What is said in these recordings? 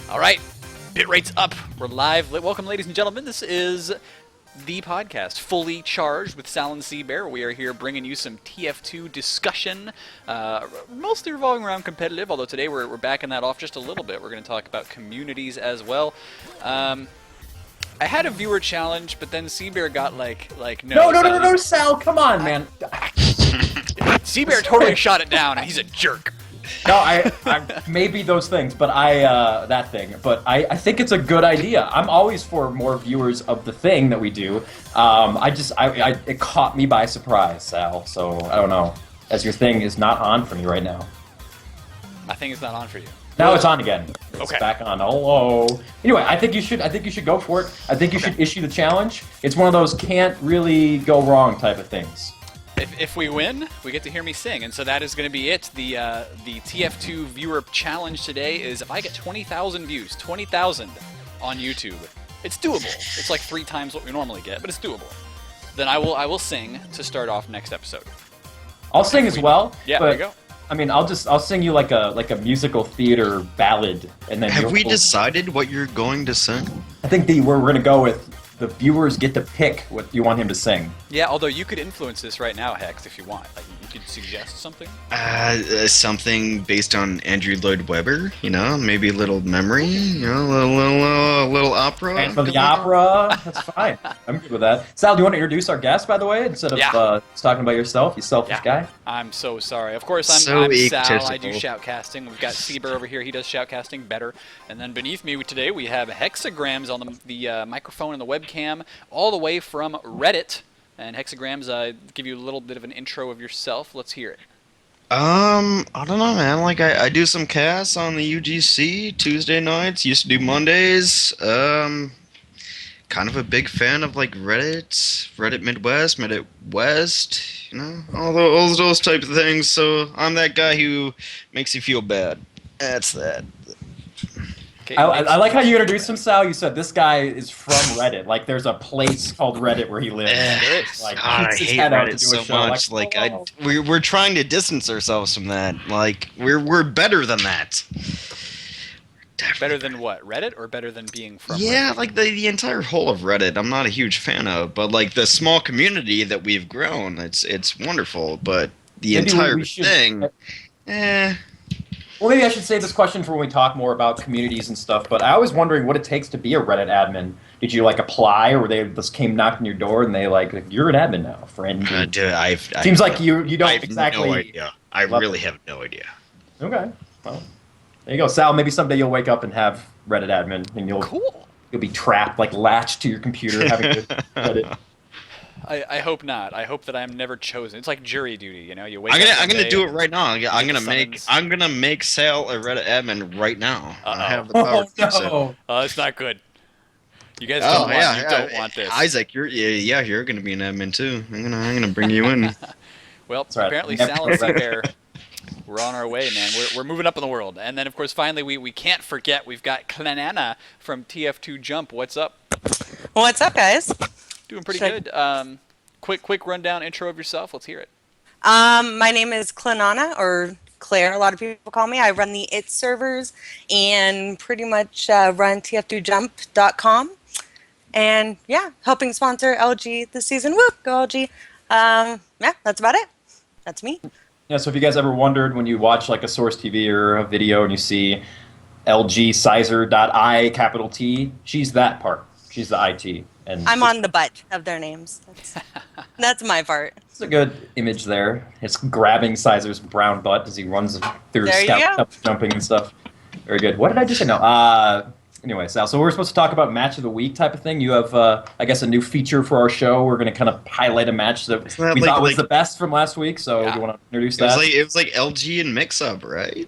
All right, bit rate's up. We're live. Welcome, ladies and gentlemen. This is the podcast, fully charged with Sal and Cbear. We are here bringing you some TF2 discussion, mostly revolving around competitive. Although today we're backing that off just a little bit. We're going to talk about communities as well. I had a viewer challenge, but then Cbear got like no, Sal, come on, man. Cbear totally shot it down, and he's a jerk. No, I maybe those things, but that thing. But I think it's a good idea. I'm always for more viewers of the thing that we do. It caught me by surprise, Sal. So I don't know. As your thing is not on for me right now. My thing is not on for you. Now it's on again. It's okay. Back on. Hello. Anyway, I think you should go for it. I think you should issue the challenge. It's one of those can't really go wrong type of things. If we win, we get to hear me sing, and so that is going to be it. The TF2 viewer challenge today is if I get 20,000 views, 20,000 on YouTube, it's doable. It's like 3 times what we normally get, but it's doable. Then I will sing to start off next episode. I'll sing as well. Yeah, but, there you go. I mean, I'll sing you like a musical theater ballad, and then have we decided what you're going to sing? I think we're going to go with the viewers get to pick what you want him to sing. Yeah, although you could influence this right now, Hex, if you want. Like, you could suggest something. Something based on Andrew Lloyd Webber. You know, maybe a little memory. You know, a little opera. And for the opera, that's fine. I'm good with that. Sal, do you want to introduce our guest, by the way, instead of just talking about yourself? You selfish guy. I'm so sorry. Of course, I'm Sal. I do shoutcasting. We've got Cbear over here. He does shoutcasting better. And then beneath me today, we have Hexagrams on the microphone and the webcam, all the way from Reddit. And Hexagrams, give you a little bit of an intro of yourself. Let's hear it. I don't know, man. Like, I do some casts on the UGC Tuesday nights. Used to do Mondays. Kind of a big fan of like Reddit Midwest, Reddit West. You know, all those types of things. So I'm that guy who makes you feel bad. That's that. Okay, I like how you introduced him, Sal. You said this guy is from Reddit. Like, there's a place called Reddit where he lives. Like, God, I hate Reddit so much. We're trying to distance ourselves from that. Like, we're better than that. Better than what? Reddit, or better than being from Yeah, Reddit? like the entire whole of Reddit, I'm not a huge fan of. But like the small community that we've grown, it's wonderful. But the entire thing, Well, maybe I should save this question for when we talk more about communities and stuff, but I was wondering what it takes to be a Reddit admin. Did you, like, apply, or they just came knocking your door and they, like, you're an admin now, friend? Dude, Seems like you don't I have exactly... no idea. I really have no idea. Okay. Well, there you go. Sal, maybe someday you'll wake up and have Reddit admin, and you'll be trapped, like, latched to your computer having to Reddit. I hope not. I hope that I'm never chosen. It's like jury duty, you know. You wake I'm gonna do it right now. I'm gonna make Sal a Reddit admin right now. I have the power to do so. Oh, that's not good. You guys don't want this. Isaac, you're gonna be an admin too. I'm gonna bring you in. Well, apparently Sal and Cbear, we're on our way, man. We're moving up in the world. And then, of course, finally, we can't forget, we've got Clanana from TF2 Jump. What's up? What's up, guys? Doing pretty good. Quick rundown intro of yourself. Let's hear it. My name is Clanana, or Claire, a lot of people call me. I run the IT servers and pretty much run TF2Jump.com. And yeah, helping sponsor LG this season. Woo, go LG. Yeah, that's about it. That's me. Yeah, so if you guys ever wondered when you watch like a Source TV or a video and you see LG capital T, she's that part. She's the IT. And I'm on the butt of their names. That's my part. It's a good image there. It's grabbing Sizer's brown butt as he runs through scout jumping and stuff. Very good. What did I just say? No. Anyway, Sal, so we're supposed to talk about match of the week type of thing. You have, I guess, a new feature for our show. We're going to kind of highlight a match that we thought was the best from last week. So you want to introduce that? It was like LG and Mix-Up, right?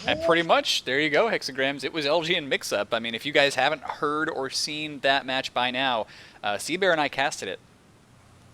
And pretty much, there you go, Hexagrams. It was LG and Mix-Up. I mean, if you guys haven't heard or seen that match by now, Cbear and I casted it.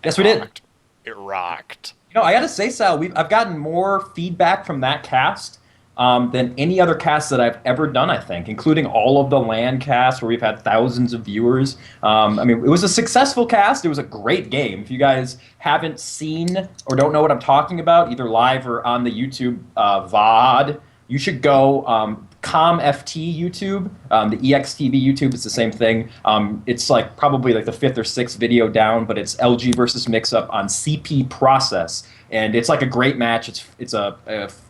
Yes, we did. It rocked. You know, I got to say, Sal, I've gotten more feedback from that cast than any other cast that I've ever done, I think, including all of the LAN casts where we've had thousands of viewers. I mean, it was a successful cast. It was a great game. If you guys haven't seen or don't know what I'm talking about, either live or on the YouTube VOD, you should go ComFT YouTube, the EXTV YouTube. It's the same thing. It's like probably like the 5th or 6th video down, but it's LG versus Mix-Up on CP Process, and it's like a great match. It's a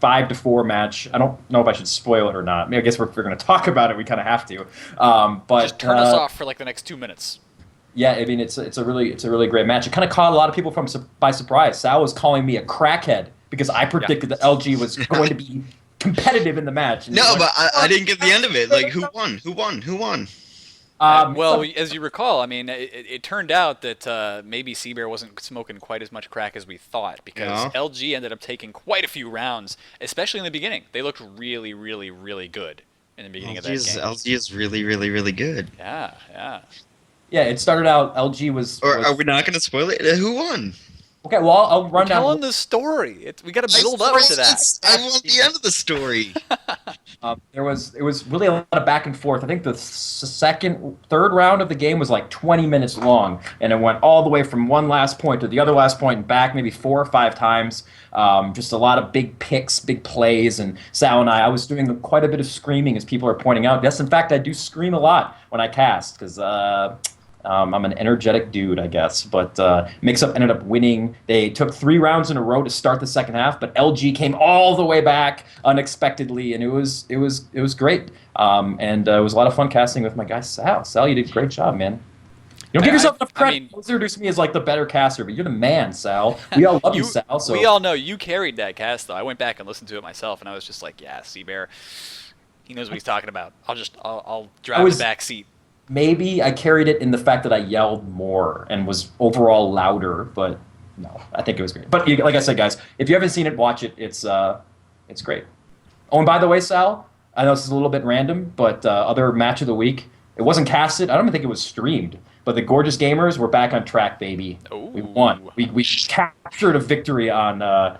5-4 match. I don't know if I should spoil it or not. I mean, I guess if we're going to talk about it, we kind of have to. But just turn us off for like the next 2 minutes. Yeah, I mean, it's a really great match. It kind of caught a lot of people by surprise. Sal was calling me a crackhead because I predicted that LG was going to be competitive in the match. No, but I didn't get the end of it. Like, who won? Well, as you recall, I mean, it turned out that maybe Cbear wasn't smoking quite as much crack as we thought, because LG ended up taking quite a few rounds, especially in the beginning. They looked really, really, really good in the beginning of that game. LG is really, really, really good. Yeah. Yeah, it started out, LG was... Are we not going to spoil it? Who won? Okay, well, I'll run down... Telling the story. We got to build up to that. I want the end of the story. It was really a lot of back and forth. I think the third round of the game was like 20 minutes long, and it went all the way from one last point to the other last point and back maybe 4 or 5 times. Just a lot of big picks, big plays, and Sal and I was doing quite a bit of screaming, as people are pointing out. Yes, in fact, I do scream a lot when I cast, because... I'm an energetic dude, I guess. But Mix-Up ended up winning. They took 3 rounds in a row to start the second half, but LG came all the way back unexpectedly, and it was great. And it was a lot of fun casting with my guy Sal. Sal, you did a great job, man. You don't give yourself enough credit. You introduce me as like the better caster, but you're the man, Sal. We all love you, Sal. So. We all know you carried that cast, though. I went back and listened to it myself, and I was just like, yeah, Cbear, he knows what he's talking about. I'll drive the back seat. Maybe I carried it in the fact that I yelled more and was overall louder, but no, I think it was great. But like I said, guys, if you haven't seen it, watch it. It's great. Oh, and by the way, Sal, I know this is a little bit random, but other match of the week, it wasn't casted. I don't even think it was streamed. But the Gorgeous Gamers were back on track, baby. Ooh. We won. We captured a victory on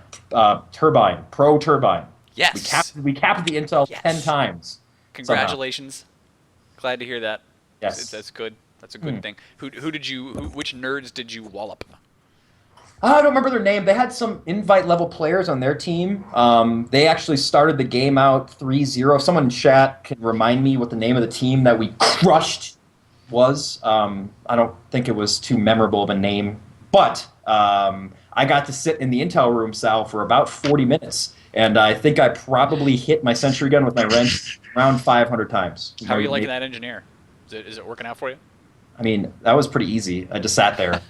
Turbine, Pro Turbine. Yes. We capped the Intel 10 times. Congratulations. Somehow. Glad to hear that. Yes. That's good. That's a good thing. Which nerds did you wallop? I don't remember their name. They had some invite-level players on their team. They actually started the game out 3-0. If someone in chat can remind me what the name of the team that we crushed was. I don't think it was too memorable of a name. But I got to sit in the Intel room, Sal, for about 40 minutes. And I think I probably hit my sentry gun with my wrench around 500 times. How are you liking that engineer? Is it working out for you? I mean, that was pretty easy. I just sat there.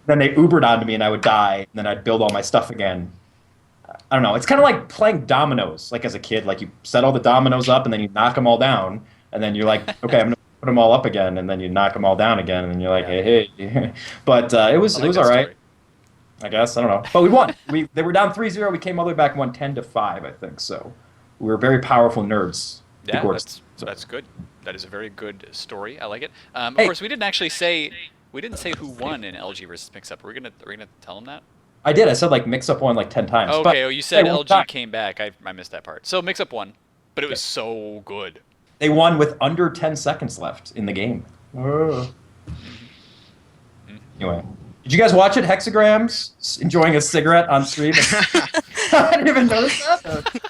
Then they Ubered onto me, and I would die, and then I'd build all my stuff again. I don't know. It's kind of like playing dominoes, like as a kid. Like you set all the dominoes up, and then you knock them all down, and then you're like, okay, I'm going to put them all up again, and then you knock them all down again, and you're like, hey. But it was all right. Story. I guess. I don't know. But we won. They were down 3-0. We came all the way back and won 10-5, I think. So we were very powerful nerds. Yeah, that's good. That is a very good story. I like it. Of course, we didn't actually say who won in LG versus Mix-Up. Are we gonna tell them that? I did. I said like Mix-Up won like 10 times. Okay. You said LG came back. I missed that part. So Mix-Up won, but it was so good. They won with under 10 seconds left in the game. Anyway, did you guys watch it? Hexagrams enjoying a cigarette on stream. I didn't even notice that.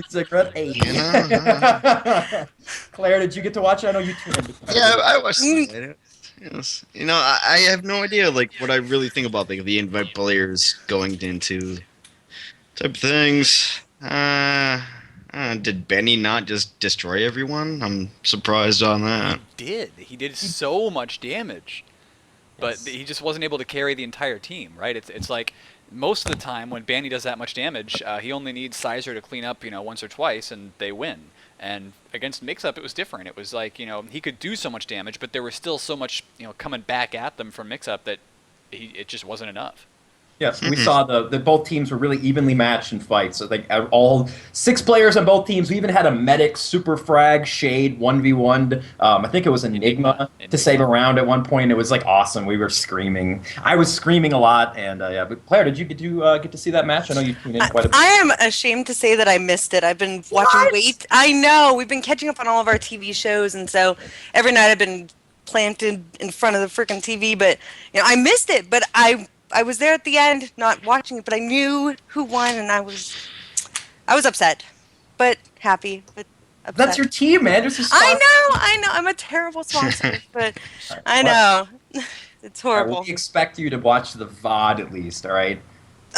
Cigarette. Hey. Claire, did you get to watch it? I know you tuned in. Yeah, I watched it. Yes. You know, I have no idea like what I really think about like the invite players going into type of things. Did Benny not just destroy everyone? I'm surprised on that. He did so much damage, but he just wasn't able to carry the entire team. Right? It's like. Most of the time, when Banny does that much damage, he only needs Sizer to clean up, once or twice, and they win. And against Mix-Up, it was different. It was like, he could do so much damage, but there was still so much, coming back at them from Mix-Up that it just wasn't enough. Yes, we saw that both teams were really evenly matched in fights. So like all 6 players on both teams. We even had a medic, super frag, shade, 1v1'd. I think it was an Enigma to save a round at one point. It was like awesome. We were screaming. I was screaming a lot. And But Claire, did you get to see that match? I know you tuned in quite a bit. I am ashamed to say that I missed it. I've been watching I know. We've been catching up on all of our TV shows, and so every night I've been planted in front of the freaking TV. But I missed it. But I was there at the end, not watching it, but I knew who won, and I was upset. but happy, but upset. That's your team, man. Just a I know. I'm a terrible sponsor, but I know. It's All right, horrible. well, we expect you to watch the VOD at least, all right?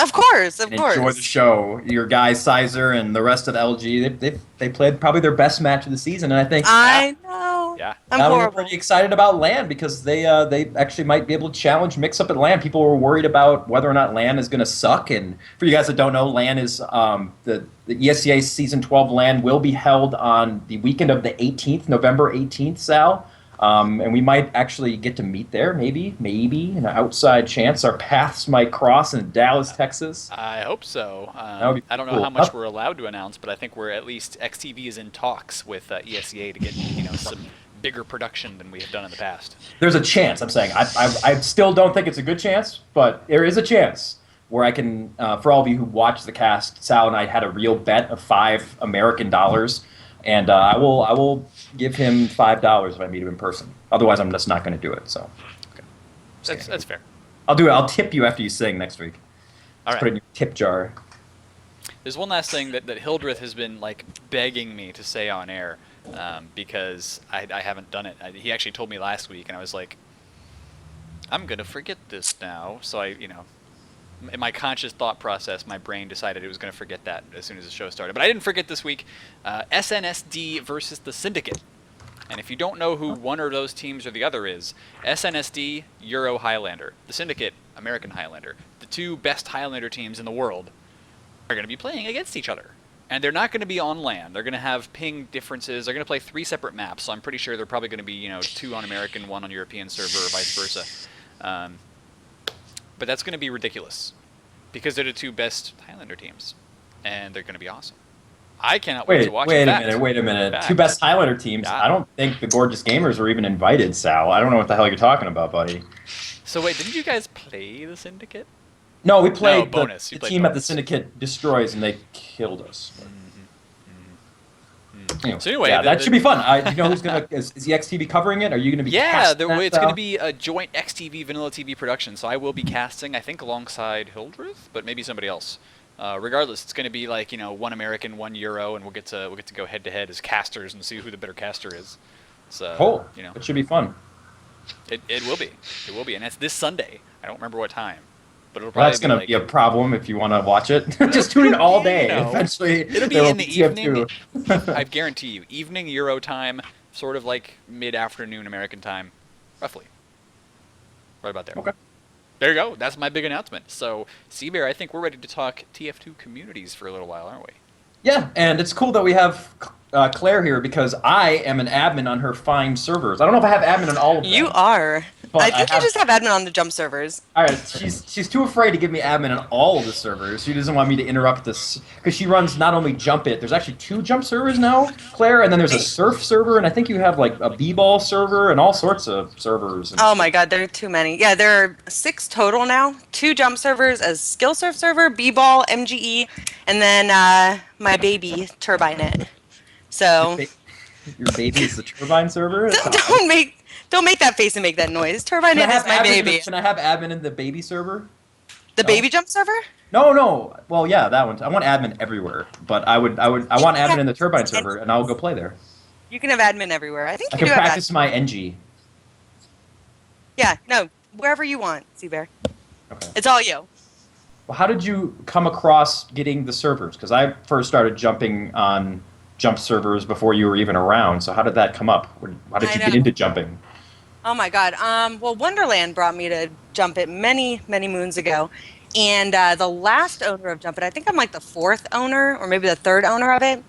Of course, of And course. enjoy the show. Your guy Sizer and the rest of LG, they played probably their best match of the season, and I think I know. Yeah. I'm now we're horrible. pretty excited about LAN because they actually might be able to challenge Mix Up at LAN. People were worried about whether or not LAN is going to suck, and for you guys that don't know, LAN is the ESCA Season 12 LAN will be held on the weekend of the 18th, November 18th, Sal. And we might actually get to meet there, maybe, an outside chance. Our paths might cross in Dallas, Texas. I hope so. would be I don't know cool. how much we're allowed to announce, but I think we're at least XTV is in talks with ESCA to get some bigger production than we have done in the past. There's a chance, I'm saying. I still don't think it's a good chance, but there is a chance where I can, for all of you who watch the cast, Sal and I had a real bet of $5 American, and I will give him $5 if I meet him in person. Otherwise, I'm just not going to do it. So, Okay. That's fair. I'll do it. I'll tip you after you sing next week. All Put it in right. your tip jar. There's one last thing that Hildreth has been begging me to say on air because I haven't done it. He actually told me last week, and I was like, I'm gonna forget this now. So in my conscious thought process, my brain decided it was going to forget that as soon as the show started. But I didn't forget this week. SNSD versus the Syndicate. And if you don't know who one of those teams or the other is, SNSD, Euro Highlander. The Syndicate, American Highlander. The two best Highlander teams in the world are going to be playing against each other. And they're not going to be on LAN. They're going to have ping differences. They're going to play 3 separate maps. So I'm pretty sure they're probably going to be 2 on American, 1 on European server, or vice versa. But that's going to be ridiculous because they're the 2 best Highlander teams, and they're going to be awesome. I cannot wait to watch it. Wait a minute. 2 best Highlander teams. Yeah. I don't think the Gorgeous Gamers were even invited, Sal. I don't know what the hell you're talking about, buddy. So wait, didn't you guys play the Syndicate? No, we played bonus. The team at the Syndicate destroys, and they killed us. Anyway, so anyway, yeah, that should be fun. You know who's gonna is the XTV covering it? Are you gonna be? Yeah, it's gonna be a joint XTV Vanilla TV production. So I will be casting, I think, alongside Hildreth, but maybe somebody else. Regardless, it's gonna be one American, 1 Euro, and we'll get to go head to head as casters and see who the better caster is. So cool. It should be fun. It will be. It will be, and that's this Sunday. I don't remember what time. But it'll probably that's going to be a problem if you want to watch it. Just tune in all day. Eventually, it'll be in the evening. I guarantee you, evening Euro time, sort of like mid-afternoon American time, roughly. Right about there. Okay. There you go. That's my big announcement. So, Cbear, I think we're ready to talk TF2 communities for a little while, aren't we? Yeah, and it's cool that we have Claire here because I am an admin on her fine servers. I don't know if I have admin on all of them. You are. But I think you just have admin on the jump servers. All right, she's too afraid to give me admin on all of the servers. She doesn't want me to interrupt this because she runs not only Jump It. There's actually 2 jump servers now, Claire, and then there's a surf server, and I think you have a b-ball server and all sorts of servers. Oh my God, there are too many. Yeah, there are 6 total now. 2 jump servers, a skill surf server, b-ball, MGE, and then my baby Turbinet. So your baby is the Turbine server. Don't make that face and make that noise. Turbinet is my baby. Can I have admin in the baby server? The baby jump server? No. Well, yeah, that one. I want admin everywhere, but I want admin in the Turbine server, and I'll go play there. You can have admin everywhere. I think I you can do practice have my NG. Yeah, no, wherever you want, Cbear. Okay. It's all you. Well, how did you come across getting the servers? Because I first started jumping on jump servers before you were even around. So how did that come up? How did you get into jumping? Oh my God. Well, Wonderland brought me to Jump It many, many moons ago. And the last owner of Jump It, I think I'm like the 4th owner or maybe the 3rd owner of it.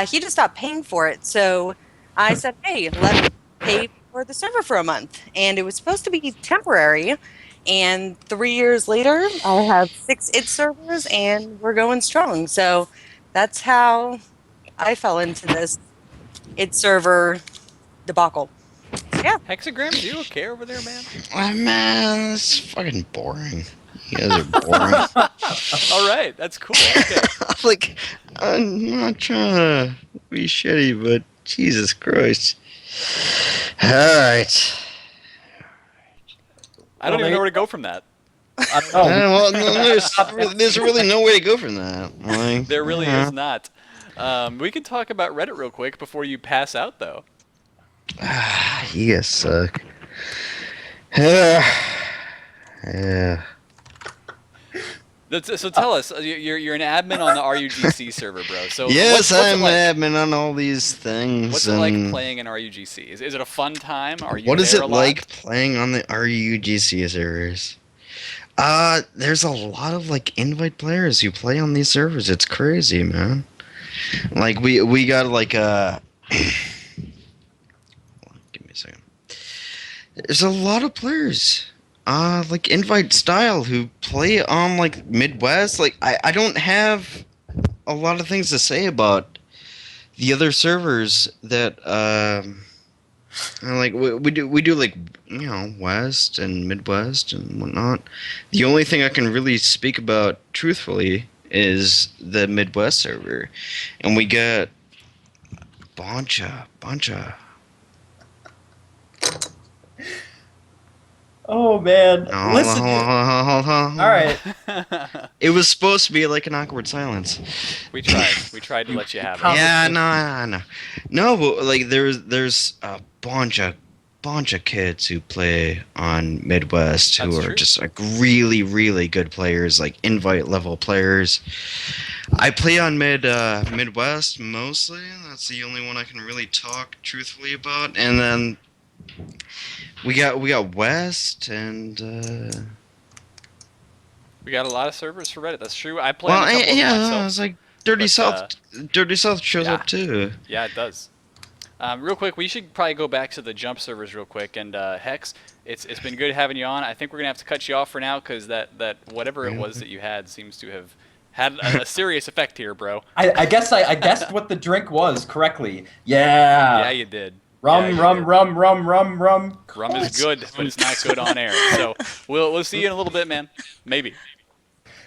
He just stopped paying for it. So I said, hey, let me pay for the server for a month. And it was supposed to be temporary. And 3 years later, I have 6 IT servers and we're going strong. So that's how I fell into this IT server debacle. Yeah. Hexagram, do you okay over there, man? Oh, man, it's fucking boring. You guys are boring. All right, that's cool. Okay. I'm not trying to be shitty, but Jesus Christ. All right. I don't even know where to go from that. Well, no, there's really no way to go from that. There really is not. We can talk about Reddit real quick before you pass out, though. You guys suck. Yeah. So tell us, you're an admin on the RUGC server, bro. So Yes, what's I'm it like? admin on all these things. What's it like playing in RUGC? Is it a fun time? Are you What is there it a lot? like playing on the RUGC servers? There's a lot of like invite players who play on these servers. It's crazy, man. Like we got like give me a second. There's a lot of players. Like invite style who play on like Midwest. Like I don't have a lot of things to say about the other servers that like we do like West and Midwest and whatnot. The only thing I can really speak about truthfully is the Midwest server, and we got bunch of. Oh man, No, listen. hold on. All right. It was supposed to be like an awkward silence. We tried to let you have it. Yeah, no. But like there's a bunch of kids who play on Midwest who That's are true. just like really, really good players, like invite level players. I play on Midwest mostly. That's the only one I can really talk truthfully about. And then we got West and. We got a lot of servers for Reddit. That's true. I play on a couple of yeah, myself. it's like Dirty South. Dirty South shows yeah. up too. Yeah, it does. Real quick, we should probably go back to the jump servers real quick. And Hex, it's been good having you on. I think we're gonna have to cut you off for now because that whatever it was that you had seems to have had a serious effect here, bro. I guess I guessed what the drink was correctly. Yeah. Yeah, you did. Rum, Yeah, you rum, did. rum, rum, rum, rum. Rum is good, but it's not good on air. So we'll see you in a little bit, man. Maybe.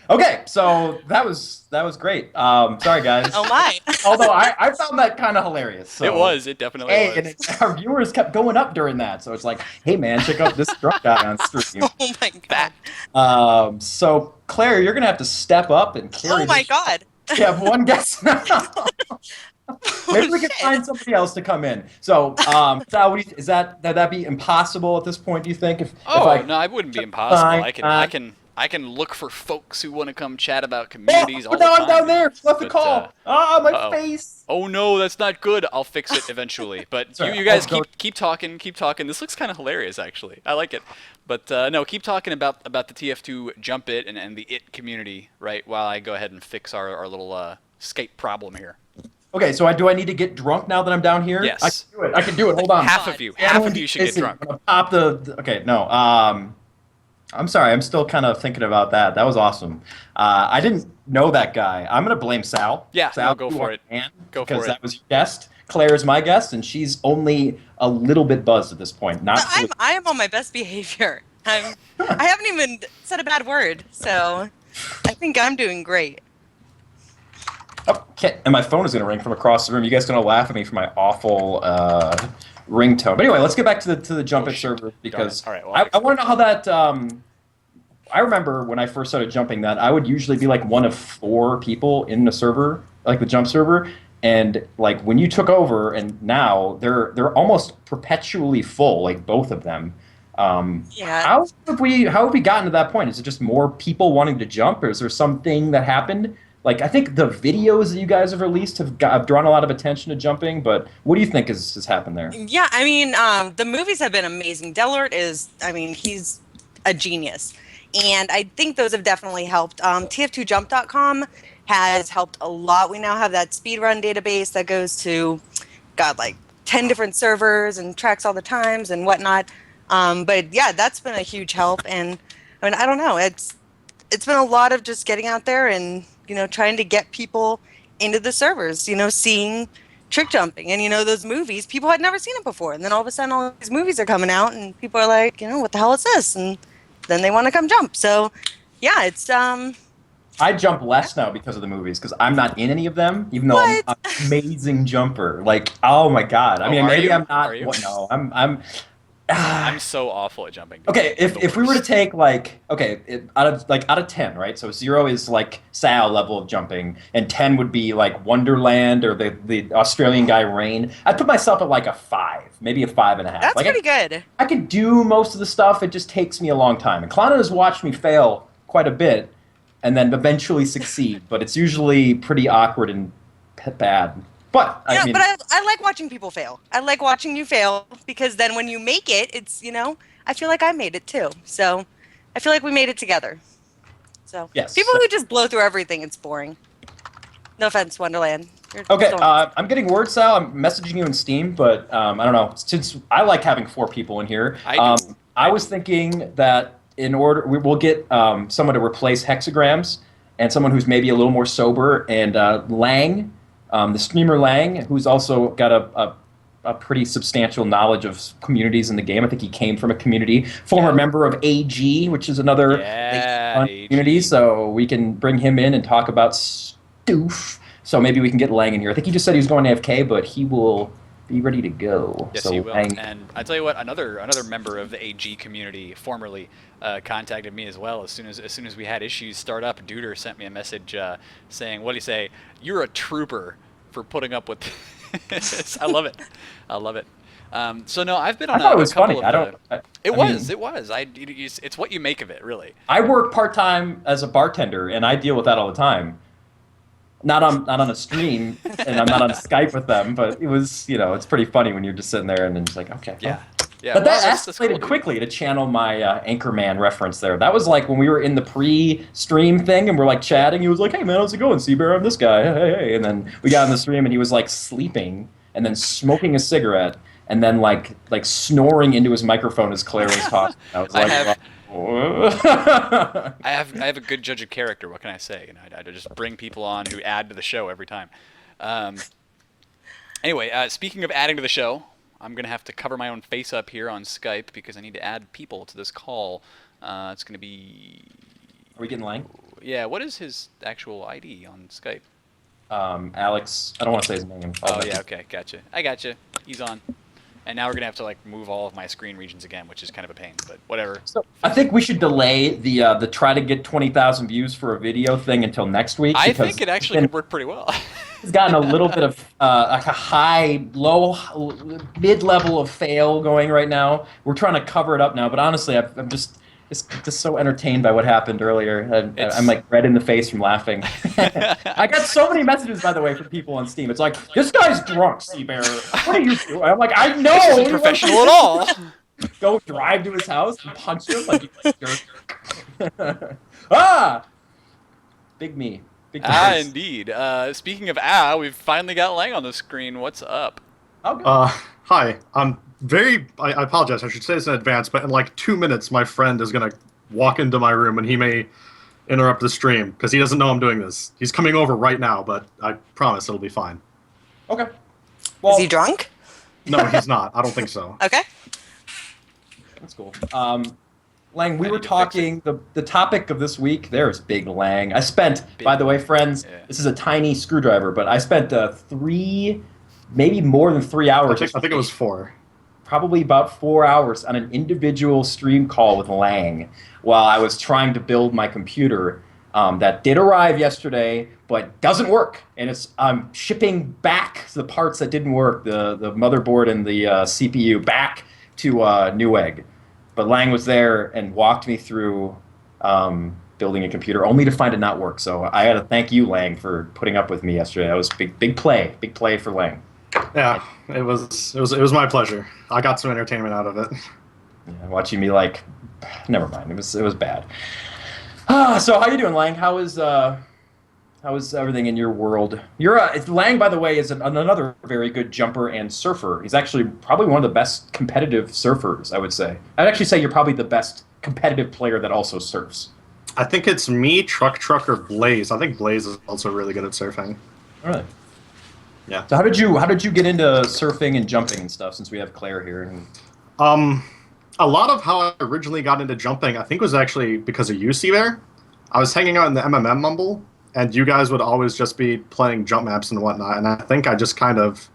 Okay, so that was great. Sorry guys. Oh my. Although I found that kind of hilarious. So. It definitely was. And our viewers kept going up during that, so it's like, hey man, check out this drunk guy on stream. Oh my god. So Claire, you're gonna have to step up and carry. Oh my this. god. We have one guest now. Maybe we can shit. find somebody else to come in. So, Sal, would that be impossible at this point? Do you think? No, I wouldn't be impossible. I can look for folks who want to come chat about communities all the time. I'm down there. Left the But, call. My face. Oh no, that's not good. I'll fix it eventually. But Sorry, you guys I'll go- keep talking. This looks kind of hilarious, actually. I like it. But no, keep talking about the TF2 jump it and the it community, right? While I go ahead and fix our little Skype problem here. Okay, so do I need to get drunk now that I'm down here? Yes. I can do it. Hold on. Half of you should get drunk. I'm gonna pop okay, no. I'm sorry. I'm still kind of thinking about that. That was awesome. I didn't know that guy. I'm gonna blame Sal. Yeah, Sal, no, go you for are it. the man, Go for because it. that was your guest. Claire is my guest, and she's only a little bit buzzed at this point. I am on my best behavior. I haven't even said a bad word, so I think I'm doing great. Okay, and my phone is gonna ring from across the room. You guys gonna laugh at me for my awful ringtone. But anyway, let's get back to the jump it server because All right, well, I want to know how that. I remember when I first started jumping that I would usually be like one of 4 people in the server, like the jump server, and like when you took over, and now they're almost perpetually full, like both of them. Yeah. How have we gotten to that point? Is it just more people wanting to jump, or is there something that happened? Like, I think the videos that you guys have released have drawn a lot of attention to jumping, but what do you think has happened there? Yeah, I mean, the movies have been amazing. Delort he's a genius. And I think those have definitely helped. TF2jump.com has helped a lot. We now have that speedrun database that goes to, like 10 different servers and tracks all the times and whatnot. But yeah, that's been a huge help. And I mean, I don't know. It's been a lot of just getting out there and, trying to get people into the servers, seeing trick jumping and, those movies. People had never seen it before. And then all of a sudden all these movies are coming out and people are like, what the hell is this? And then they want to come jump. So yeah, it's I jump less now because of the movies, because I'm not in any of them, even though I'm an amazing jumper. Like, oh my god! I mean, are maybe you? I'm not. Are you? No, I'm. I'm so awful at jumping. Dude. Okay, if we were to take like out of 10, right? So 0 is like Sal level of jumping, and 10 would be like Wonderland or the Australian guy Rain. I'd put myself at like a 5, maybe a 5.5. That's like pretty good. I could do most of the stuff. It just takes me a long time. And Klana has watched me fail quite a bit, and then eventually succeed. But it's usually pretty awkward and bad. But Yeah, I mean, but I like watching people fail. I like watching you fail because then when you make it, it's, I feel like I made it too. So I feel like we made it together. So yes. people who just blow through everything, it's boring. No offense, Wonderland. Okay, I'm getting word, Sal. I'm messaging you in Steam, but I don't know. Since I like having 4 people in here, I was thinking that in order we'll get someone to replace hexagrams and someone who's maybe a little more sober, and Lang. The streamer Lang, who's also got a pretty substantial knowledge of communities in the game. I think he came from a community. Former member of AG, which is another fun community. So we can bring him in and talk about stoof. So maybe we can get Lang in here. I think he just said he was going AFK, but he will be ready to go. Yes, so he will. Lang, And I tell you what, another member of the AG community formerly contacted me as well. As soon as we had issues start up, Duder sent me a message saying, "What do you say? You're a trooper for putting up with this." I love it. I love it. So no, I've been on. I thought a it was couple funny. Of, It was. It's what you make of it, really. I work part-time as a bartender, and I deal with that all the time. Not on a stream, and I'm not on Skype with them, but it was, it's pretty funny when you're just sitting there and then it's like, okay. Yeah. Yeah, but well, that escalated quickly to channel my Anchorman reference there. That was like when we were in the pre-stream thing and we're like chatting. He was like, "Hey man, how's it going, Cbear? I'm this guy. Hey." And then we got on the stream and he was like sleeping and then smoking a cigarette and then like snoring into his microphone as Claire was talking. I was like, I have a good judge of character. What can I say? I just bring people on who add to the show every time. Anyway, speaking of adding to the show, I'm gonna have to cover my own face up here on Skype because I need to add people to this call. It's gonna be. Are we getting Lang? Yeah. What is his actual ID on Skype? Alex. I don't want to say his name. Oh yeah. Okay. Gotcha. I gotcha. He's on. And now we're gonna have to like move all of my screen regions again, which is kind of a pain, but whatever. So I think we should delay the try to get 20,000 views for a video thing until next week. I think it actually could work pretty well. He's gotten a little bit of like a mid-level of fail going right now. We're trying to cover it up now, but honestly, I'm just so entertained by what happened earlier. I'm like red in the face from laughing. I got so many messages, by the way, from people on Steam. It's like, "This guy's drunk, Cbear. What are you doing?" I'm like, "I know." This isn't professional at all. Go drive to his house and punch him like you jerk. Big me. Big Indeed. Speaking of we've finally got Lang on the screen. What's up? Hi. I apologize. I should say this in advance, but in like 2 minutes, my friend is going to walk into my room and he may interrupt the stream because he doesn't know I'm doing this. He's coming over right now, but I promise it'll be fine. Okay. Well, Is he drunk? No, he's not. I don't think so. Okay. That's cool. Lang, we were talking, the topic of this week, there's Big Lang. I spent, by the way, friends, this is a tiny screwdriver, but I spent maybe more than 3 hours. I think it was 4. Probably about 4 hours on an individual stream call with Lang while I was trying to build my computer that did arrive yesterday, but doesn't work. And I'm shipping back the parts that didn't work, the motherboard and the CPU, back to Newegg. But Lang was there and walked me through building a computer, only to find it not work. So I got to thank you, Lang, for putting up with me yesterday. That was big play for Lang. Yeah, it was my pleasure. I got some entertainment out of it. Yeah, watching me never mind. It was bad. So how you doing, Lang? How is everything in your world? Lang, by the way, is another very good jumper and surfer. He's actually probably one of the best competitive surfers, I would say. I'd actually say you're probably the best competitive player that also surfs. I think it's me, Truck, or Blaze. I think Blaze is also really good at surfing. All right. Yeah. So how did you get into surfing and jumping and stuff? Since we have Claire here. A lot of how I originally got into jumping, I think, was actually because of you, Cbear. I was hanging out in the MMM Mumble, and you guys would always just be playing jump maps and whatnot. And I think I just kind of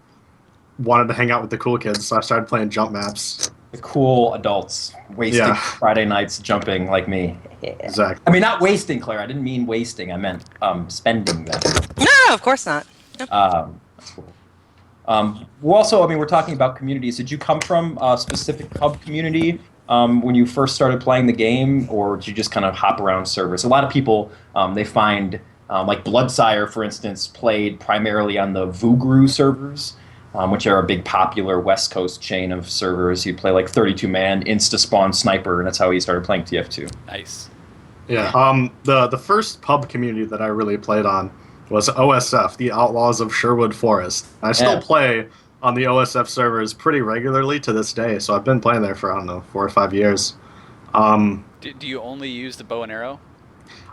wanted to hang out with the cool kids, so I started playing jump maps. The cool adults wasting Yeah. Friday nights jumping like me. Exactly. I mean, not wasting, Claire. I didn't mean wasting. I meant spending them. No, of course not. That's cool. We're also, I mean, we're talking about communities. Did you come from a specific pub community when you first started playing the game, or did you just kind of hop around servers? A lot of people, they find, like Bloodsire, for instance, played primarily on the Vugru servers, which are a big popular West Coast chain of servers. You play like 32-man, insta-spawn sniper, and that's how he started playing TF2. Nice. Yeah. The first pub community that I really played on was OSF, the Outlaws of Sherwood Forest. I still play on the OSF servers pretty regularly to this day, so I've been playing there for, I don't know, 4 or 5 years. Do you only use the bow and arrow?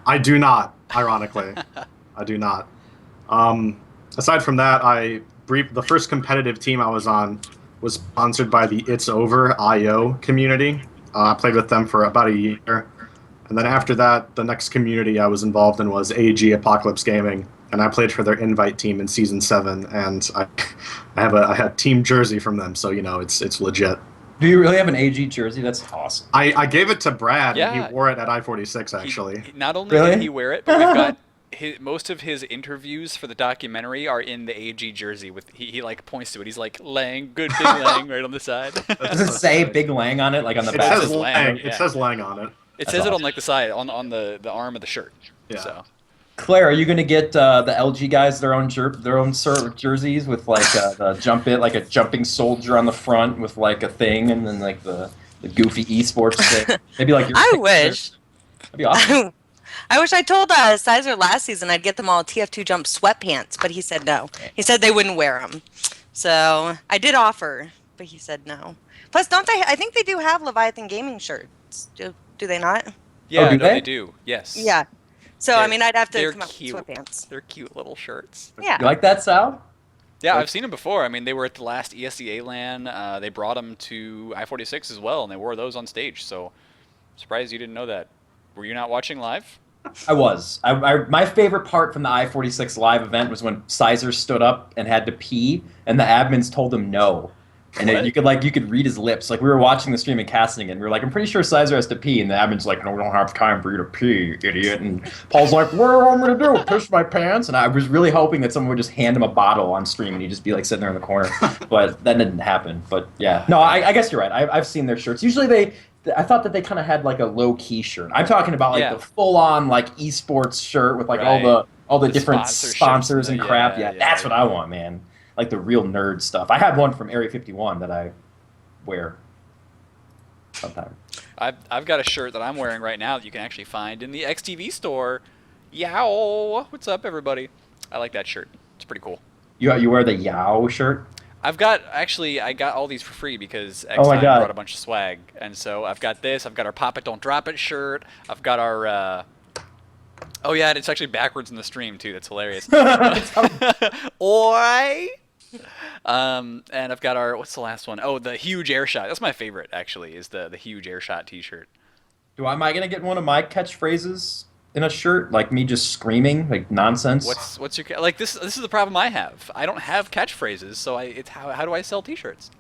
I do not, ironically. I do not. Aside from that, the first competitive team I was on was sponsored by the It's Over IO community. I played with them for about a year. And then after that, the next community I was involved in was AG Apocalypse Gaming, and I played for their invite team in season 7. And I have a team jersey from them, so it's legit. Do you really have an AG jersey? That's awesome. I gave it to Brad, Yeah. and he wore it at I-46 actually. Not only Really? did he wear it, but we've got most of his interviews for the documentary are in the AG jersey. With he like points to it. He's like Lang, good big Lang, right on the side. Does it say Big Lang on it, like on the It back? says says Lang, Lang. yeah. It says Lang on it. It says it on like the side, on the arm of the shirt. Yeah. So Claire, are you going to get the LG guys their own jerseys with like the jump it, like a jumping soldier on the front with like a thing, and then like the goofy esports thing? Maybe like your I picture. wish. That'd be awesome. I wish I told Sizer last season I'd get them all TF2 Jump sweatpants, but he said no. He said they wouldn't wear them. So I did offer, but he said no. Plus, don't they? I think they do have Leviathan Gaming shirts. Do they not? yeah, do no, they? they do. Yes. Yeah. So I mean, I'd have to They're come up cute. with sweatpants. They're cute little shirts. Yeah. You like that, Sal? Yeah, I've seen them before. I mean, they were at the last ESEA LAN. They brought them to I-46 as well, and they wore those on stage. So, surprised you didn't know that. Were you not watching live? I was. My favorite part from the I-46 live event was when Sizer stood up and had to pee, and the admins told him no. And What? you could read his lips. Like we were watching the stream and casting it, and we were like, I'm pretty sure Sizer has to pee, and the admin's like, no, we don't have time for you to pee, you idiot. And Paul's like, what do I'm gonna do? Piss my pants? And I was really hoping that someone would just hand him a bottle on stream, and he'd just be like sitting there in the corner. But that didn't happen. But yeah, no, I guess you're right. I've seen their shirts. Usually I thought that they kind of had like a low key shirt. I'm talking about like the full on like esports shirt with like all the different sponsorships sponsors and and crap. yeah, Yeah, that's what I want, man. Like the real nerd stuff. I have one from Area 51 that I wear sometimes. I've got a shirt that I'm wearing right now that you can actually find in the XTV store. Yow! What's up, everybody? I like that shirt. It's pretty cool. You wear the Yao shirt? I got all these for free because Oh my X9 God. brought a bunch of swag, and so I've got this. I've got our Pop It Don't Drop It shirt. I've got our. Oh yeah, and it's actually backwards in the stream too. That's hilarious. Oi! And I've got our, what's the last one? Oh, the huge air shot. That's my favorite, actually, is the huge air shot T-shirt. Am I gonna get one of my catchphrases in a shirt, like me just screaming like nonsense? What's your like? This is the problem I have. I don't have catchphrases, so it's how do I sell T-shirts?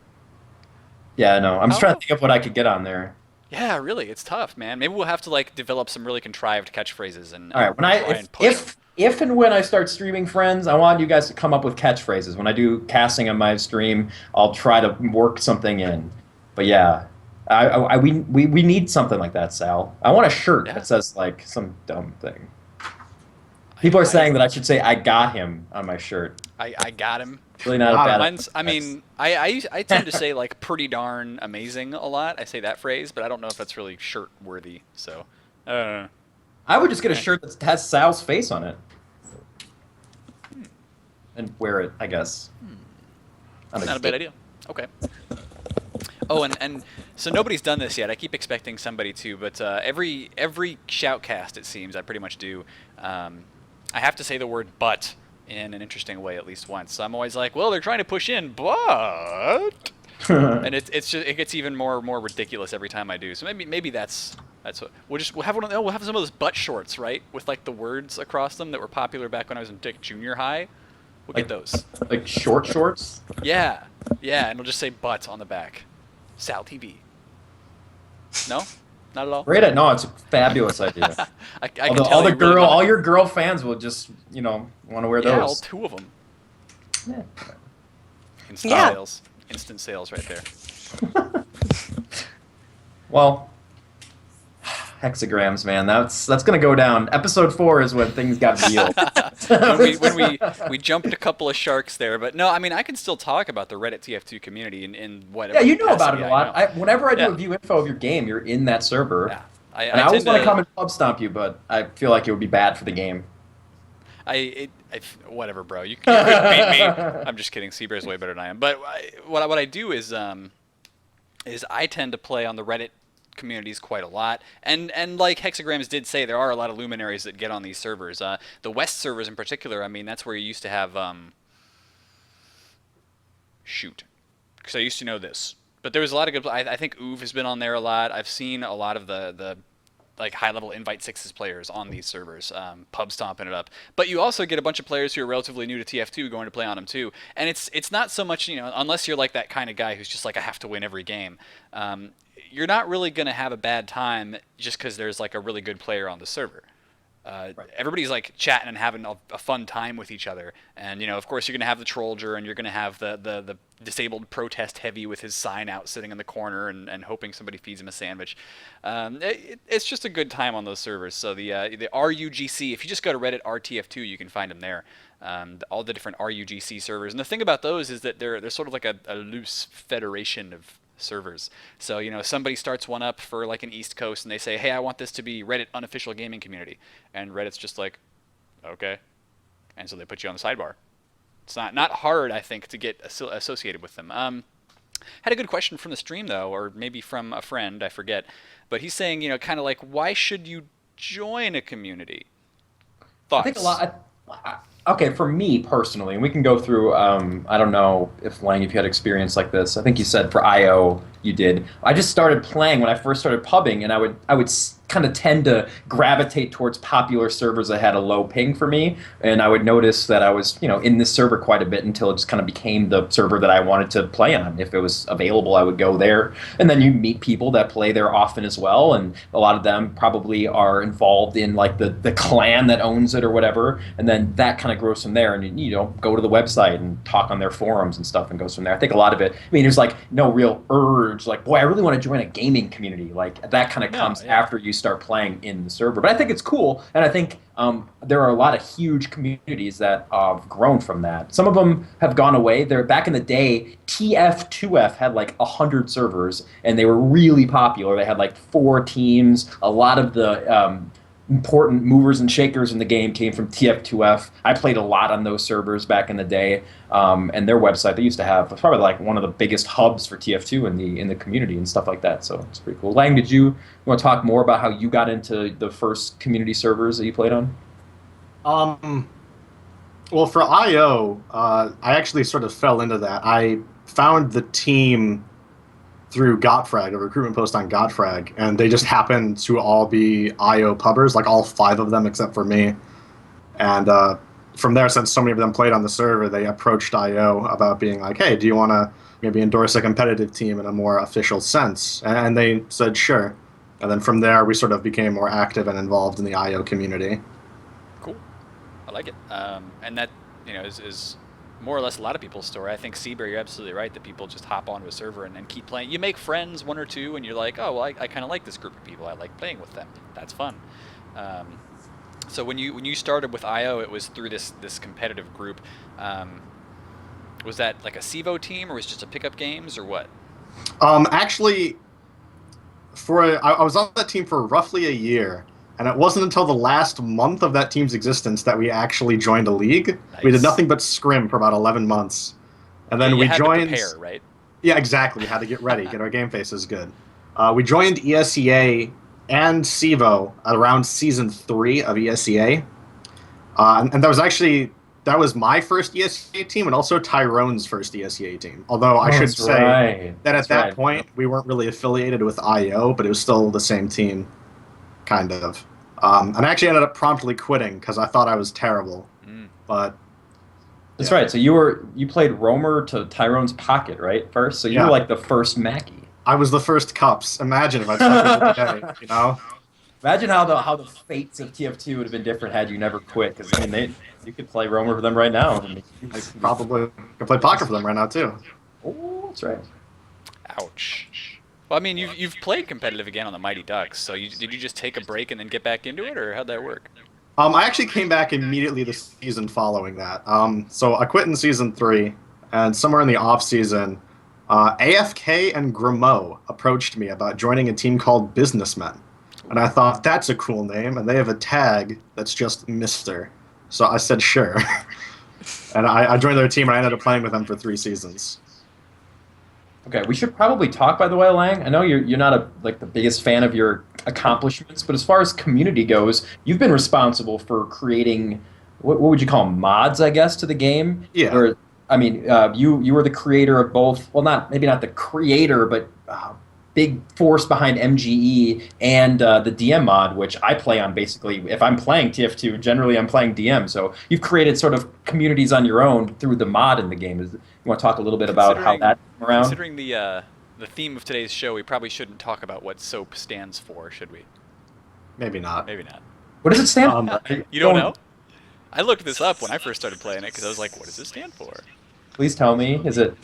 Yeah, no. I'm just trying to think of what I could get on there. Yeah, really, it's tough, man. Maybe we'll have to like develop some really contrived catchphrases and All right, try and push 'em. if and when I start streaming, friends, I want you guys to come up with catchphrases. When I do casting on my stream, I'll try to work something in. But yeah, we need something like that, Sal. I want a shirt that says like some dumb thing. People are saying that I should say "I got him" on my shirt. I got him. Really not a bad. Mine's, I mean, I tend to say like pretty darn amazing a lot. I say that phrase, but I don't know if that's really shirt worthy. So, I would just get a shirt that has Sal's face on it and wear it, I guess. not a bad idea. Okay. Oh, and so nobody's done this yet. I keep expecting somebody to, but every shoutcast, it seems, I pretty much do. I have to say the word "but" in an interesting way at least once. So I'm always like, well, they're trying to push in, but, and it gets even more ridiculous every time I do. So maybe that's what we'll have we'll have some of those butt shorts, right, with like the words across them that were popular back when I was in junior high. We'll get those. Like short shorts? Yeah, and it'll just say "but" on the back. SalTV. No, not at all. Reddit, no, it's a fabulous idea. I can tell you really all love it. your girl fans will just, want to wear Yeah, all those. 2 of them. Yeah. Instant Yeah. sales. Instant sales right there. Well, hexagrams, man. That's gonna go down. Episode 4 is when things got real. when we jumped a couple of sharks there, but no, I mean I can still talk about the Reddit TF2 community in whatever. Yeah, you know about capacity it a I lot. know. Whenever I do Yeah. a view info of your game, you're in that server. Yeah, And I always tend want to come and pub stomp you, but I feel like it would be bad for the game. Whatever, bro. You could beat me. I'm just kidding. Cbear's way better than I am. But what I do is I tend to play on the Reddit communities quite a lot, and like Hexagrams did say, there are a lot of luminaries that get on these servers. The West servers in particular. I mean, that's where you used to have shoot, because I used to know this. But there was a lot of good. I think Uve has been on there a lot. I've seen a lot of the like high-level Invite Sixes players on these servers, pub stomping it up. But you also get a bunch of players who are relatively new to TF2 going to play on them too. And it's not so much, unless you're like that kind of guy who's just like, I have to win every game. You're not really going to have a bad time just because there's like a really good player on the server. Everybody's like chatting and having a fun time with each other, and of course you're gonna have the trollger, and you're gonna have the disabled protest heavy with his sign out sitting in the corner and hoping somebody feeds him a sandwich. It's just a good time on those servers. So the RUGC, if you just go to Reddit RTF2, you can find them there. All the different RUGC servers, and the thing about those is that they're sort of like a loose federation of servers. So somebody starts one up for like an East Coast, and they say, hey, I want this to be Reddit unofficial gaming community, and Reddit's just like, okay, and so they put you on the sidebar. It's not hard, I think, to get associated with them. Had a good question from the stream though, or maybe from a friend, I forget, but he's saying kind of like, why should you join a community? Thoughts? I think a lot. Okay, for me personally, and we can go through. I don't know if Lang, if you had experience like this. I think you said for IO you did. I just started playing when I first started pubbing, and I would kind of tend to gravitate towards popular servers that had a low ping for me, and I would notice that I was in this server quite a bit until it just kind of became the server that I wanted to play on. If it was available, I would go there, and then you meet people that play there often as well, and a lot of them probably are involved in like the clan that owns it or whatever, and then that kind of grows from there, and go to the website and talk on their forums and stuff, and goes from there. I think a lot of it, I mean, there's like no real urge, like, boy, I really want to join a gaming community. Like that kind of comes after you start playing in the server. But I think it's cool, and I think there are a lot of huge communities that have grown from that. Some of them have gone away. They're back in the day, TF2F had like 100 servers, and they were really popular. They had like 4 teams. A lot of the important movers and shakers in the game came from TF2F. I played a lot on those servers back in the day, and their website, they used to have probably like one of the biggest hubs for TF2 in the community and stuff like that. So it's pretty cool. Lang, did you want to talk more about how you got into the first community servers that you played on? Well, for IO, I actually sort of fell into that. I found the team through Gotfrag, a recruitment post on Gotfrag, and they just happened to all be IO pubbers, like all 5 of them except for me. And from there, since so many of them played on the server, they approached IO about being like, hey, do you want to maybe endorse a competitive team in a more official sense? And they said, sure. And then from there, we sort of became more active and involved in the IO community. Cool. I like it. And that, is more or less a lot of people's story. I think Cbear, you're absolutely right that people just hop onto a server and then keep playing. You make friends, 1 or 2, and you're like, oh, well, I kind of like this group of people. I like playing with them. That's fun. So when you started with IO, it was through this competitive group. Was that like a CEVO team, or was it just a pickup games, or what? Actually, I was on that team for roughly a year. And it wasn't until the last month of that team's existence that we actually joined a league. Nice. We did nothing but scrim for about 11 months. And then we joined... to prepare, right? Yeah, exactly. We had to get ready, get our game faces good. We joined ESEA and CEVO around Season 3 of ESEA. And that was my first ESEA team and also Tyrone's first ESEA team. Although I should say that at that point, we weren't really affiliated with IO, but it was still the same team. Kind of. And I actually ended up promptly quitting because I thought I was terrible. But that's right. So you played Roamer to Tyrone's Pocket, right? First, so you were like the first Mackie. I was the first cups. Imagine if I stuck with it today, you know? Imagine how the fates of TF2 would have been different had you never quit. Because I mean, you could play Roamer for them right now. I mean, Probably can play poker for them right now too. Oh, that's right. Ouch. Well, I mean, you've played competitive again on the Mighty Ducks, so did you just take a break and then get back into it, or how'd that work? I actually came back immediately the season following that. So I quit in season 3, and somewhere in the off season, AFK and Grimo approached me about joining a team called Businessmen, and I thought that's a cool name, and they have a tag that's just Mister. So I said sure, and I joined their team, and I ended up playing with them for 3 seasons. Okay, we should probably talk. By the way, Lang, I know you're not the biggest fan of your accomplishments, but as far as community goes, you've been responsible for creating what would you call them, mods, I guess, to the game. Yeah. Or I mean, you were the creator of both. Well, maybe not the creator, but big force behind MGE and the DM mod, which I play on basically. If I'm playing TF2, generally I'm playing DM. So you've created sort of communities on your own through the mod in the game. You want to talk a little bit about how that came around? Considering the theme of today's show, we probably shouldn't talk about what SOAP stands for, should we? Maybe not. Maybe not. What does it stand for? You don't know? I looked this up when I first started playing it because I was like, what does this stand for? Please tell me. Is it?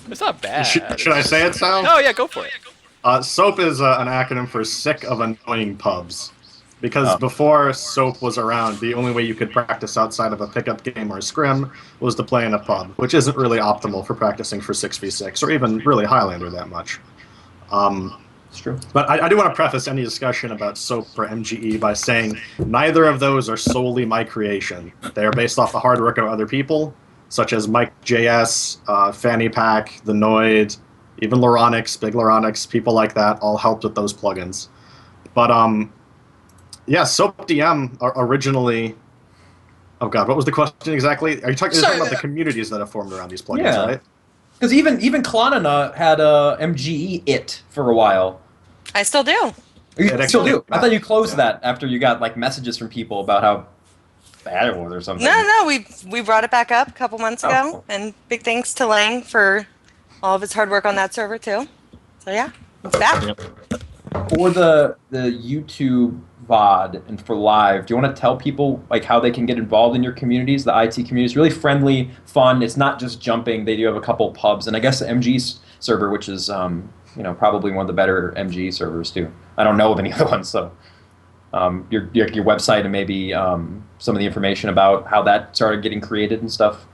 It's not bad. Should I say it, Sal? Oh, yeah, go for it. SOAP is an acronym for Sick of Annoying Pubs. Because before SOAP was around, the only way you could practice outside of a pickup game or a scrim was to play in a pub, which isn't really optimal for practicing for 6v6, or even really Highlander that much. It's true. But I do want to preface any discussion about SOAP or MGE by saying neither of those are solely my creation. They are based off the hard work of other people, such as Mike JS, Fanny Pack, The Noid, even Loronix, Big Loronix, people like that all helped with those plugins. But yeah, SOAP DM originally. Oh God, what was the question exactly? Are you talking about the communities that have formed around these plugins, right? Because even Klonana had a MGE it for a while. I still do. You still do? I thought you closed that after you got messages from people about how bad it was or something. No, we brought it back up a couple months ago, and big thanks to Lang for all of his hard work on that server too. So yeah, it's back. For the YouTube VOD and for live, do you want to tell people how they can get involved in your communities? The IT community is really friendly, fun. It's not just jumping. They do have a couple pubs, and I guess the MG server, which is probably one of the better MG servers too. I don't know of any other ones, so your website and maybe some of the information about how that started getting created and stuff.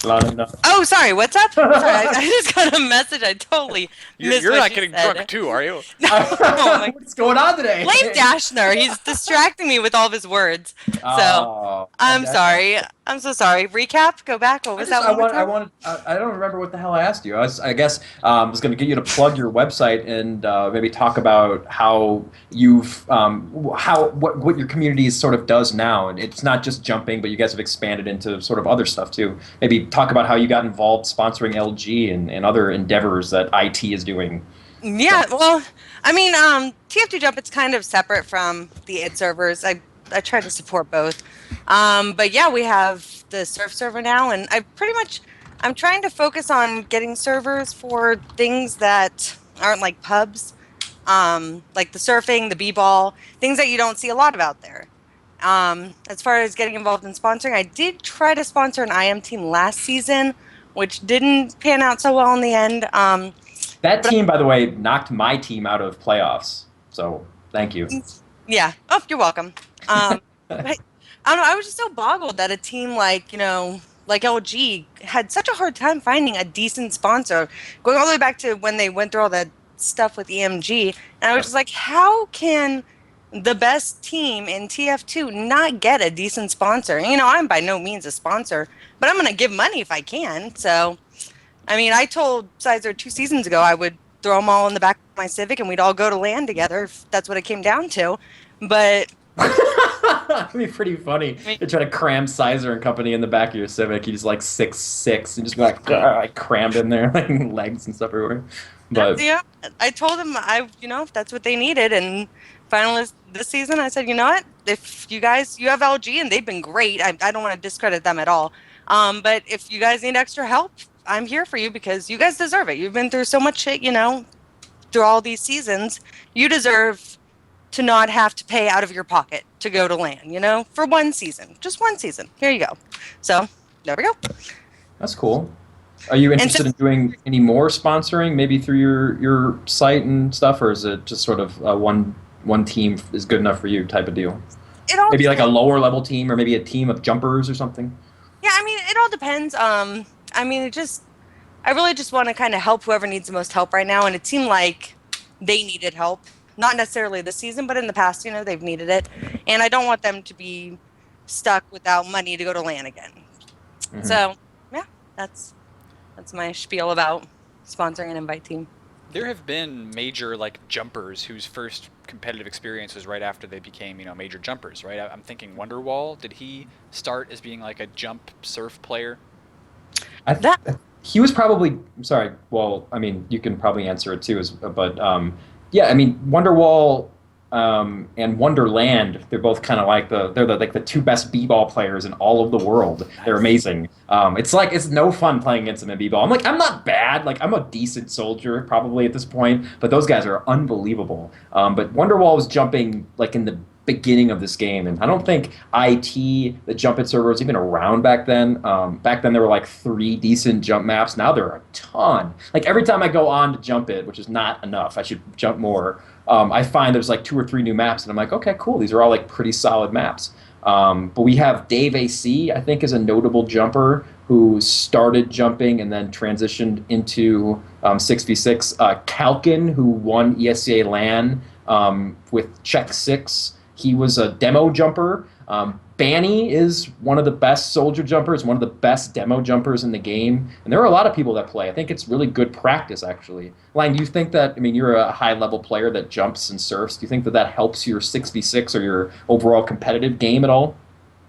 Oh, sorry. What's up? Sorry, I just got a message. I totally missed You're what not you getting said. drunk too, are you? What's going on today? Blame Dashner. He's distracting me with all of his words. So I'm sorry. I'm so sorry. Recap. Go back. What was that? I don't remember what the hell I asked you. I guess I was going to get you to plug your website and maybe talk about how you've what your community sort of does now, and it's not just jumping, but you guys have expanded into sort of other stuff too. Maybe talk about how you got involved sponsoring LG and other endeavors that IT is doing. Yeah, well, I mean, TF2 Jump, it's kind of separate from the id servers. I try to support both. But yeah, we have the surf server now, and I'm trying to focus on getting servers for things that aren't like pubs, like the surfing, the b-ball, things that you don't see a lot of out there. As far as getting involved in sponsoring, I did try to sponsor an IM team last season, which didn't pan out so well in the end. That team, by the way, knocked my team out of playoffs, so thank you. Yeah. Oh, you're welcome. But I don't know. I was just so boggled that a team like LG had such a hard time finding a decent sponsor, going all the way back to when they went through all that stuff with EMG. And I was just like, how can the best team in TF2 not get a decent sponsor? And, I'm by no means a sponsor, but I'm going to give money if I can. So, I mean, I told Sizer 2 seasons ago I would throw them all in the back of my Civic and we'd all go to LAN together if that's what it came down to. But that'd be pretty funny. To try to cram Sizer and company in the back of your Civic. He's like 6'6" and just be crammed in there, legs and stuff everywhere. But yeah, I told him if that's what they needed, and finally this season I said, you know what? If you have LG and they've been great, I don't want to discredit them at all. But if you guys need extra help, I'm here for you because you guys deserve it. You've been through so much shit, through all these seasons. You deserve to not have to pay out of your pocket to go to LAN, for one season. Just one season. Here you go. So, there we go. That's cool. Are you interested in doing any more sponsoring, maybe through your site and stuff, or is it just sort of one team is good enough for you type of deal? Maybe like a lower level team, or maybe a team of jumpers or something? Yeah, it all depends. I really just want to kind of help whoever needs the most help right now, and it seemed like they needed help. Not necessarily this season, but in the past, they've needed it. And I don't want them to be stuck without money to go to LAN again. Mm-hmm. So, yeah, that's my spiel about sponsoring an invite team. There have been major jumpers whose first competitive experience was right after they became major jumpers, right? I'm thinking Wonderwall. Did he start as being a jump surf player? He was probably sorry. Well, you can probably answer it too, but yeah, Wonderwall and Wonderland, they're both kind of they're the two best b-ball players in all of the world. Nice. They're amazing. It's no fun playing against them in b-ball. I'm not bad. I'm a decent soldier probably at this point, but those guys are unbelievable. But Wonderwall was jumping in the beginning of this game, and I don't think IT, the Jump It server, was even around back then. Back then there were 3 decent jump maps. Now there are a ton. Every time I go on to Jump It, which is not enough, I should jump more, I find there's 2 or 3 new maps, and I'm like, okay, cool, these are all pretty solid maps. But we have Dave AC, I think, is a notable jumper who started jumping and then transitioned into 6v6. Kalkin, who won ESCA LAN with Check 6, he was a demo jumper. Banny is one of the best soldier jumpers, one of the best demo jumpers in the game. And there are a lot of people that play. I think it's really good practice, actually. Lang, do you think that, you're a high-level player that jumps and surfs. Do you think that helps your 6v6 or your overall competitive game at all?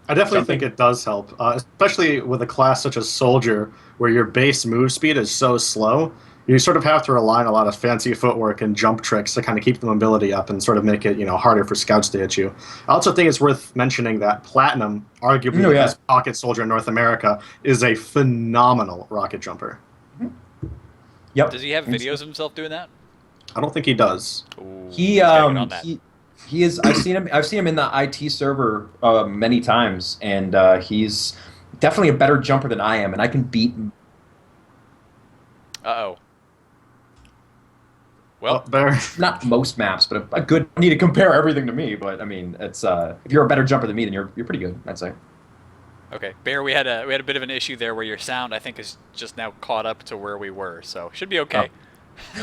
I definitely think it does help, especially with a class such as Soldier, where your base move speed is so slow. You sort of have to rely on a lot of fancy footwork and jump tricks to kind of keep the mobility up and sort of make it, harder for scouts to hit you. I also think it's worth mentioning that Platinum, arguably the best pocket soldier in North America, is a phenomenal rocket jumper. Mm-hmm. Yep. Does he have videos of himself doing that? I don't think he does. Ooh, he is. I've seen him in the IT server many times, and he's definitely a better jumper than I am, and I can beat. Uh-oh. Well, not most maps, but a good. I need to compare everything to me, but it's if you're a better jumper than me, then you're pretty good, I'd say. Okay, Bear, we had a bit of an issue there where your sound, I think, is just now caught up to where we were, so should be okay.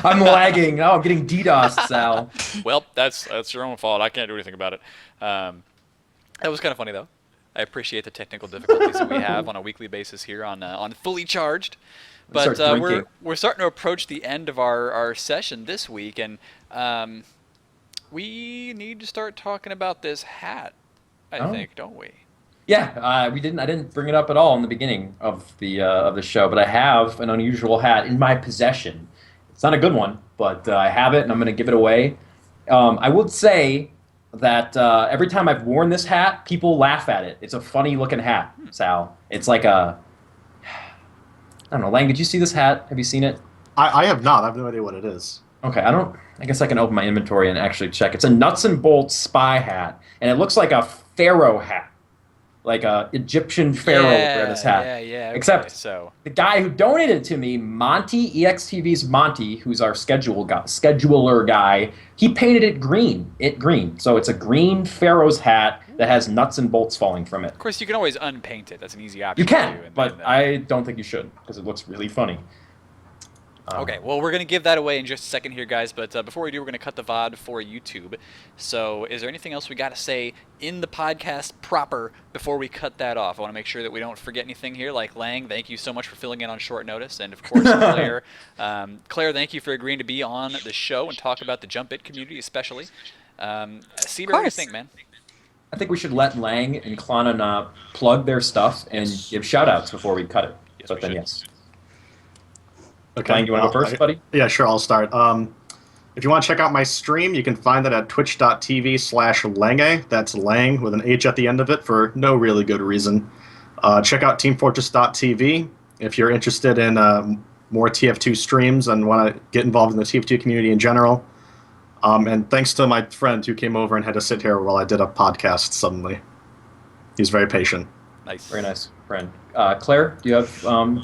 Oh. I'm lagging. Oh, I'm getting DDoSed, Sal. Well, that's your own fault. I can't do anything about it. That was kind of funny though. I appreciate the technical difficulties that we have on a weekly basis here on Fully Charged. But we're starting to approach the end of our session this week, and we need to start talking about this hat, I think, don't we? Yeah, we didn't. I didn't bring it up at all in the beginning of the show, but I have an unusual hat in my possession. It's not a good one, but I have it, and I'm going to give it away. I would say that every time I've worn this hat, people laugh at it. It's a funny-looking hat, Sal. It's like a... I don't know, Lang, did you see this hat? Have you seen it? I have not. I have no idea what it is. Okay, I guess I can open my inventory and actually check. It's a nuts and bolts spy hat, and it looks like a pharaoh hat. Like a Egyptian pharaoh wear this hat. Yeah. Okay, except the guy who donated it to me, Monty, EXTV's Monty, who's our scheduler guy, he painted it green. So it's a green pharaoh's hat that has nuts and bolts falling from it. Of course, you can always unpaint it. That's an easy option. You can, to do, but I don't think you should because it looks really funny. Okay, well, we're going to give that away in just a second here, guys, but before we do, we're going to cut the VOD for YouTube. So is there anything else we got to say in the podcast proper before we cut that off? I want to make sure that we don't forget anything here. Like Lang, thank you so much for filling in on short notice. And, of course, Claire. Claire, thank you for agreeing to be on the show and talk about the Jump It community especially. Cbear, what do you think, man? I think we should let Lang and Klanan plug their stuff and give shout-outs before we cut it. Yes, but then, yes. Okay, Lang, you want to go first, buddy? Yeah, sure, I'll start. If you want to check out my stream, you can find that at twitch.tv/Lange. That's Lang with an H at the end of it for no really good reason. Check out teamfortress.tv. if you're interested in more TF2 streams and want to get involved in the TF2 community in general. And thanks to my friend who came over and had to sit here while I did a podcast suddenly. He's very patient. Nice. Very nice, friend. Claire, do you have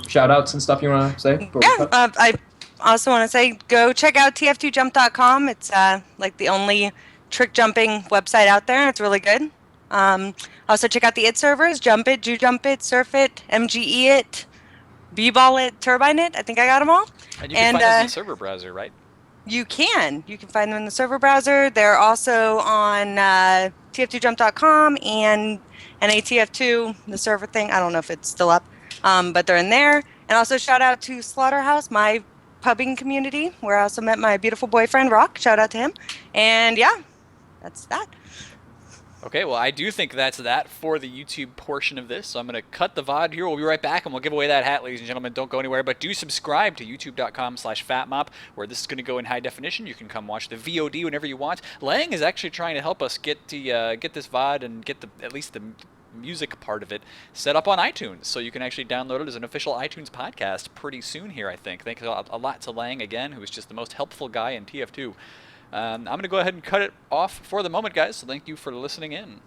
shout-outs and stuff you want to say? Yeah, I also want to say go check out TF2jump.com. It's like the only trick jumping website out there. It's really good. Also check out the IT servers, Jump It, Ju Jump It, Surf It, MGE It, B-Ball It, Turbine It. I think I got them all. And you can find those in the server browser, right? You can. You can find them in the server browser. They're also on TF2jump.com and NATF2, the server thing. I don't know if it's still up, but they're in there. And also shout out to Slaughterhouse, my pubbing community, where I also met my beautiful boyfriend, Rock. Shout out to him. And yeah, that's that. Okay, well, I do think that's that for the YouTube portion of this. So I'm going to cut the VOD here. We'll be right back, and we'll give away that hat, ladies and gentlemen. Don't go anywhere, but do subscribe to youtube.com/fatmop, where this is going to go in high definition. You can come watch the VOD whenever you want. Lang is actually trying to help us get this VOD and get at least the music part of it set up on iTunes, so you can actually download it as an official iTunes podcast pretty soon here, I think. Thanks a lot to Lang again, who is just the most helpful guy in TF2. I'm going to go ahead and cut it off for the moment, guys, so thank you for listening in.